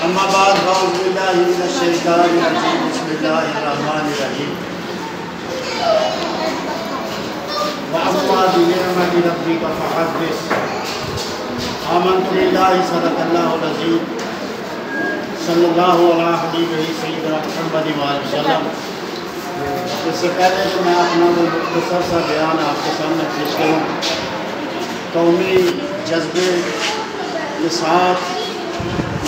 اما بعد فاعوذ باللہ من الشیطان الرجیم بسم اللہ الرحمن الرحیم واما بنعمت ربک فحدث آمنت باللہ صدق اللہ العظیم صلی اللہ علیہ حبیبہ سیدنا محمد وآلہ وسلم۔ اس سے پہلے کہ میں اپنا وہ مختصر سا بیان آپ کے سامنے پیش کروں، قومی جذبے کے ساتھ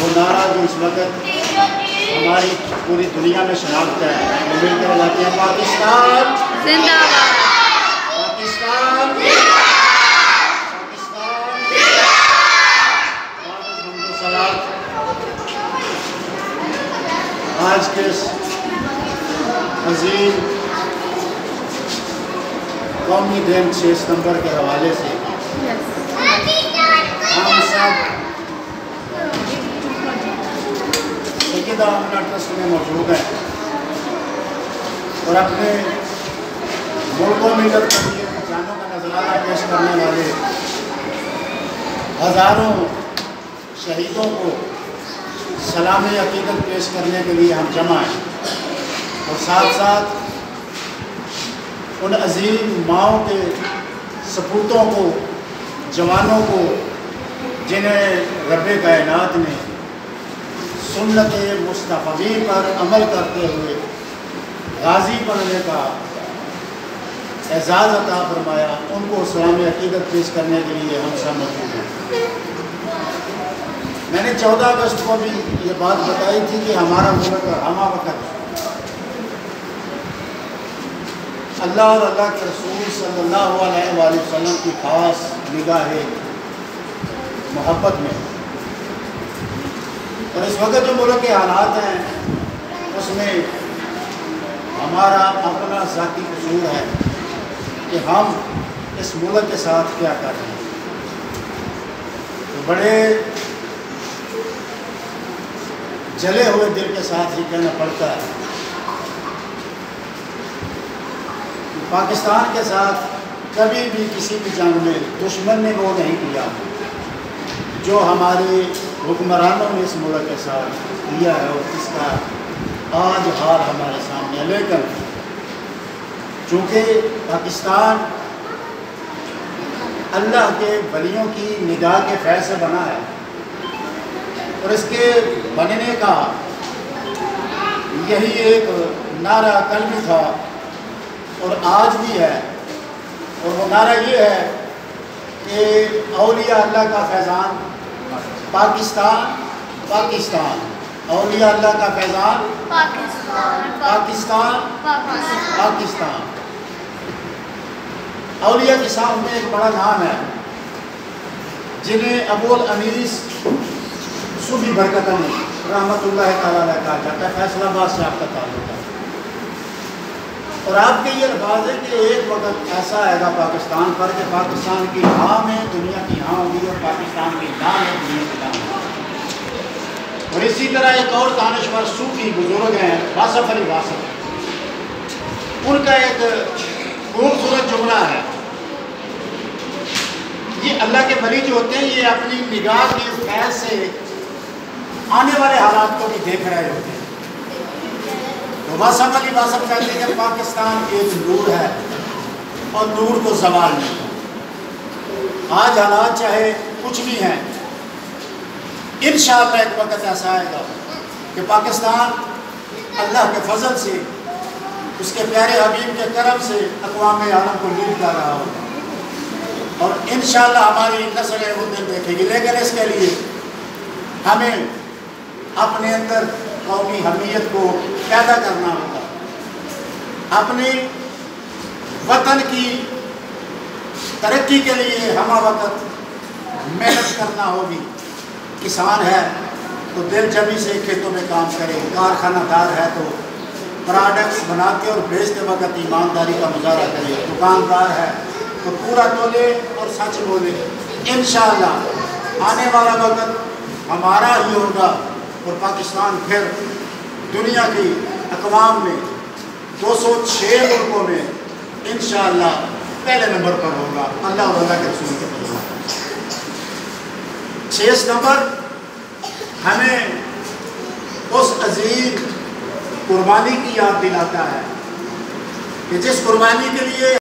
وہ نعرہ جو اس وقت ہماری پوری دنیا میں شناخت ہے، وہ مل کر لاتے ہیں پاکستان زندہ باد، پاکستان آج کے اس عظیم قومی دن 6 ستمبر کے حوالے سے ہم سب سیدہ آمنہ ٹرسٹ میں موجود ہیں اور اپنے ملک و ملت کے لیے جانوں کا نذرانہ پیش کرنے والے ہزاروں شہیدوں کو سلام عقیدت پیش کرنے کے لیے ہم جمع ہیں، اور ساتھ ساتھ ان عظیم ماؤں کے سپوتوں کو، جوانوں کو، جنہیں رب کائنات نے سنت مصطفی پر عمل کرتے ہوئے غازی بننے کا اعزاز عطا فرمایا، ان کو سلام عقیدت پیش کرنے کے لیے ہم سب موجود ہیں۔ میں نے 14 اگست کو بھی یہ بات بتائی تھی کہ ہمارا ملک ہمہ وقت اللہ اور اللہ کے رسول صلی اللہ علیہ وآلہ وسلم کی خاص نگاہ محبت میں، اور اس وقت جو ملک کے حالات ہیں اس میں ہمارا اپنا ذاتی قصور ہے کہ ہم اس ملک کے ساتھ کیا کر رہے ہیں۔ تو بڑے جلے ہوئے دل کے ساتھ ہی کہنا پڑتا ہے کہ پاکستان کے ساتھ کبھی بھی کسی بھی جنگ میں دشمن نے وہ نہیں کیا جو ہمارے حکمرانوں نے اس ملک کے ساتھ کیا ہے، اور اس کا آج حال ہمارے سامنے ہے۔ لیکن چونکہ پاکستان اللہ کے ولیوں کی نگاہ کے فیض سے بنا ہے، اور اس کے بننے کا یہی ایک نعرہ کل بھی تھا اور آج بھی ہے، اور وہ نعرہ یہ ہے کہ اولیاء اللہ کا فیضان پاکستان، پاکستان، اولیاء اللہ کا فیضان پاکستان، پاکستان، پاکستان۔ اولیاء کے سامنے ایک بڑا نام ہے جنہیں ابو الانیس صوفی برکتانی رحمت اللہ تعالیٰ علیہ کہا جاتا ہے، فیصل آباد سے آپ کا تعلق ہے، اور آپ کے یہ الفاظ ہے کہ ایک وقت ایسا آئے گا پاکستان پر کہ پاکستان کی ہاں میں دنیا کی ہاں ہوگی، اور پاکستان کی نام ہے دنیا کی نام ہوگی۔ اور اسی طرح ایک اور دانشور صوفی بزرگ ہیں واصف علی واصف، ان کا ایک خوبصورت جملہ ہے، یہ اللہ کے ولی جو ہوتے ہیں یہ اپنی نگاہ کی فیض سے آنے والے حالات کو بھی دیکھ رہے ہوتے ہیں۔ تو واصف علی واصف کہتے ہیں کہ پاکستان ایک نور ہے اور نور کو زوال نہیں۔ آج حالات چاہے کچھ بھی ہیں، انشاءاللہ ایک وقت ایسا آئے گا کہ پاکستان اللہ کے فضل سے، اس کے پیارے حبیب کے کرم سے اقوام عالم کو لیڈ کر رہا ہوگا، اور انشاءاللہ ہماری نسل وہ دن دیکھے گی۔ لیکن اس کے لیے ہمیں اپنے اندر قومی حمیت کو پیدا کرنا ہوگا، اپنے وطن کی ترقی کے لیے ہمہ وقت محنت کرنا ہوگی۔ کسان ہے تو دل جمی سے کھیتوں میں کام کرے، کارخانہ دار ہے تو پروڈکٹس بناتے اور بیچتے وقت ایمانداری کا مظاہرہ کرے، دکاندار ہے تو پورا تولے اور سچ بولے۔ انشاءاللہ آنے والا وقت ہمارا ہی ہوگا، اور پاکستان پھر دنیا کی اقوام میں 206 ملکوں میں انشاءاللہ پہلے نمبر پر ہوگا اللہ اور اللہ کے رسول کے فضل سے۔ 6 نمبر ہمیں اس عظیم قربانی کی یاد دلاتا ہے کہ جس قربانی کے لیے